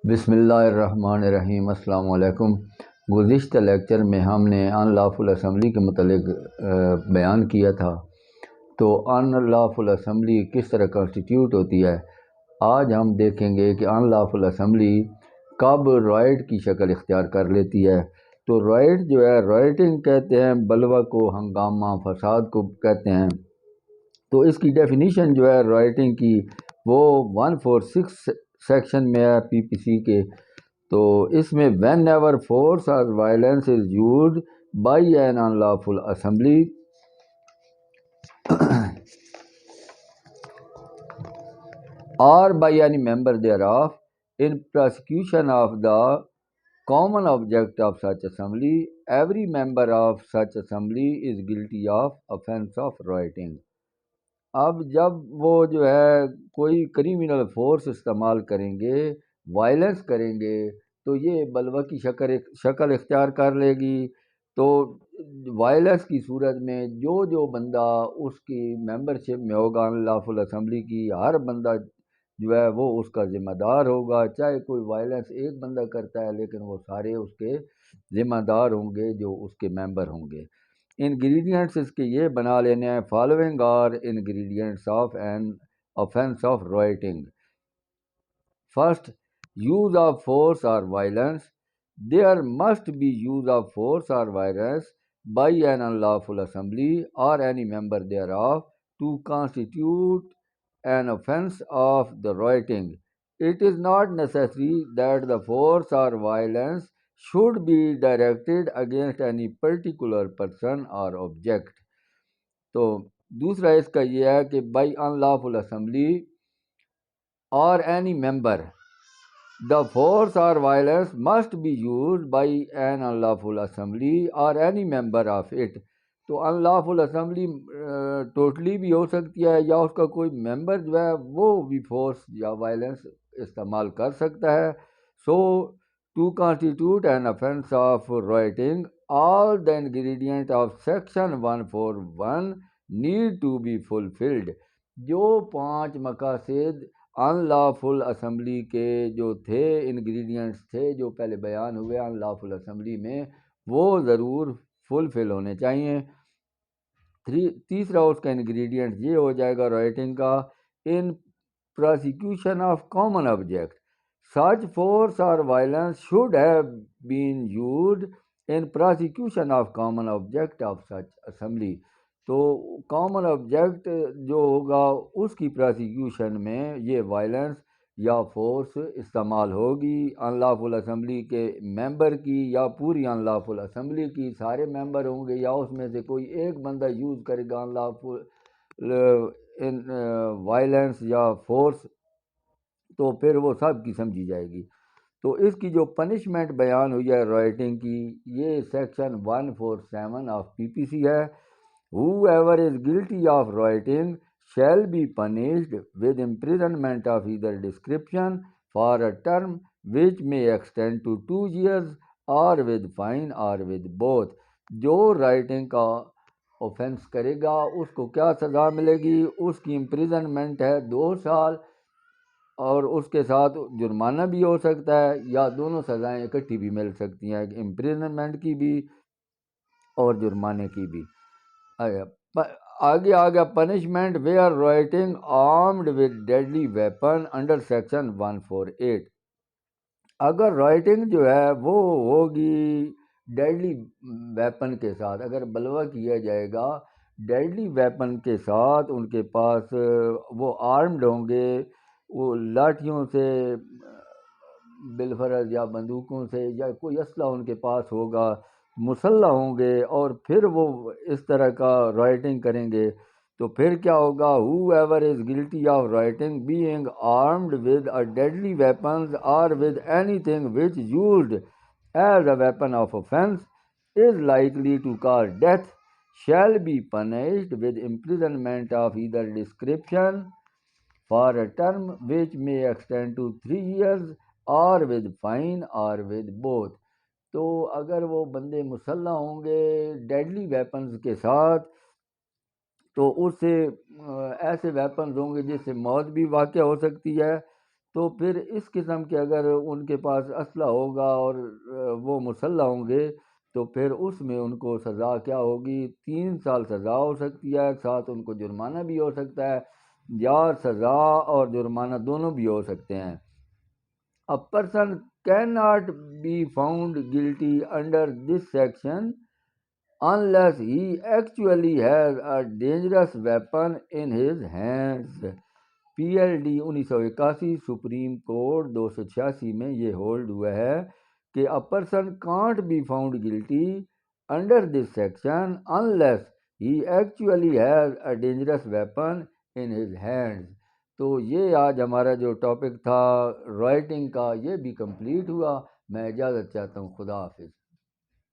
بسم اللہ الرحمن الرحیم۔ السلام علیکم۔ گزشتہ لیکچر میں ہم نے ان لافل اسمبلی کے متعلق بیان کیا تھا۔ تو ان لافل اسمبلی کس طرح کانسٹیٹیوٹ ہوتی ہے، آج ہم دیکھیں گے کہ ان لافل اسمبلی کب رائٹ کی شکل اختیار کر لیتی ہے۔ تو رائٹ جو ہے، رائٹنگ کہتے ہیں بلوہ کو، ہنگامہ فساد کو کہتے ہیں۔ تو اس کی ڈیفینیشن جو ہے رائٹنگ کی، وہ 146 سیکشن میں ہے پی پی سی کے۔ تو اس میں وین ایور فورس اور violence is used by an unlawful assembly or by any member thereof in prosecution of the common object of such assembly, every member of such assembly is guilty of offense of rioting. اب جب وہ جو ہے کوئی criminal force استعمال کریں گے، violence کریں گے، تو یہ بلوہ کی شکل اختیار کر لے گی۔ تو وائلنس کی صورت میں جو بندہ اس کی ممبرشپ میں ہوگا ان لافل اسمبلی کی، ہر بندہ جو ہے وہ اس کا ذمہ دار ہوگا۔ چاہے کوئی وائلنس ایک بندہ کرتا ہے، لیکن وہ سارے اس کے ذمہ دار ہوں گے جو اس کے ممبر ہوں گے۔ انگریڈینٹس اس کے یہ بنا لینے ہیں، following are ingredients of an offense of rioting. First, use of force or violence. There must be use of force or violence by an unlawful assembly or any member thereof to constitute an offense of the rioting. It is not necessary that the force or violence should be directed against any particular person or object. تو دوسرا اس کا یہ ہے کہ by in lawful assembly اور any member the force or violence must be used by an unlawful assembly or any member of it. تو unlawful assembly totally بھی ہو سکتی ہے، یا اس کا کوئی ممبر جو ہے وہ بھی فورس یا وائلنس استعمال کر سکتا ہے۔ So to constitute an offense of rioting, all the ingredient of section 141 need to be fulfilled. جو 5 مقاصد ان لافل اسمبلی کے جو تھے، انگریڈینٹس تھے جو پہلے بیان ہوئے ان لافل اسمبلی میں، وہ ضرور فلفل ہونے چاہیے۔ تیسرا اس کا انگریڈینٹ یہ ہو جائے گا رائٹنگ کا، in prosecution of common object such force or violence should have been used in prosecution of common object of such assembly. تو کامن آبجیکٹ جو ہوگا اس کی پروسیکیوشن میں یہ وائلنس یا فورس استعمال ہوگی، ان لافل اسمبلی کے ممبر کی یا پوری ان لافل اسمبلی کی، سارے ممبر ہوں گے، یا اس میں سے کوئی ایک بندہ یوز کرے گا ان لافل وائلنس یا فورس، تو پھر وہ سب کی سمجھی جائے گی۔ تو اس کی جو پنشمنٹ بیان ہوئی ہے رائٹنگ کی، یہ سیکشن 147 آف پی پی سی ہے۔ Whoever is guilty of rioting shall be punished with imprisonment of either description for a term which may extend to 2 years or with fine or with both. جو writing کا offence کرے گا اس کو کیا سزا ملے گی؟ اس کی امپریزنمنٹ ہے 2 سال، اور اس کے ساتھ جرمانہ بھی ہو سکتا ہے، یا دونوں سزائیں اکٹھی بھی مل سکتی ہیں، امپریزنمنٹ کی بھی اور جرمانے کی بھی۔ آگے آگیا punishment where writing armed with deadly weapon under section 148۔ اگر رائٹنگ جو ہے وہ ہوگی ڈیڈلی ویپن کے ساتھ، اگر بلوہ کیا جائے گا ڈیڈلی ویپن کے ساتھ، ان کے پاس وہ آرمڈ ہوں گے، وہ لاٹھیوں سے بالفرض یا بندوقوں سے یا کوئی اسلحہ ان کے پاس ہوگا، مسلح ہوں گے، اور پھر وہ اس طرح کا رائٹنگ کریں گے، تو پھر کیا ہوگا؟ whoever is guilty of writing being armed with a deadly weapons or with anything which used as a weapon of offense is likely to cause death shall be punished with imprisonment of either description for a term which may extend to 3 years or with fine or with both. تو اگر وہ بندے مسلح ہوں گے deadly weapons کے ساتھ، تو اس سے ایسے ویپنز ہوں گے جس سے موت بھی واقع ہو سکتی ہے، تو پھر اس قسم کے اگر ان کے پاس اسلحہ ہوگا اور وہ مسلح ہوں گے تو پھر اس میں ان کو سزا کیا ہوگی؟ 3 سال سزا ہو سکتی ہے، ساتھ ان کو جرمانہ بھی ہو سکتا ہے، یا سزا اور جرمانہ دونوں بھی ہو سکتے ہیں۔ A person cannot be found guilty under this section unless he actually has a dangerous weapon in his hands۔ PLD 1981 supreme court 286 میں یہ ہولڈ ہوا ہے کہ a person can't be found guilty under this section unless he actually has a dangerous weapon in his hands۔ تو یہ آج ہمارا جو ٹاپک تھا رائٹنگ کا یہ بھی کمپلیٹ ہوا۔ میں اجازت چاہتا ہوں، خدا حافظ۔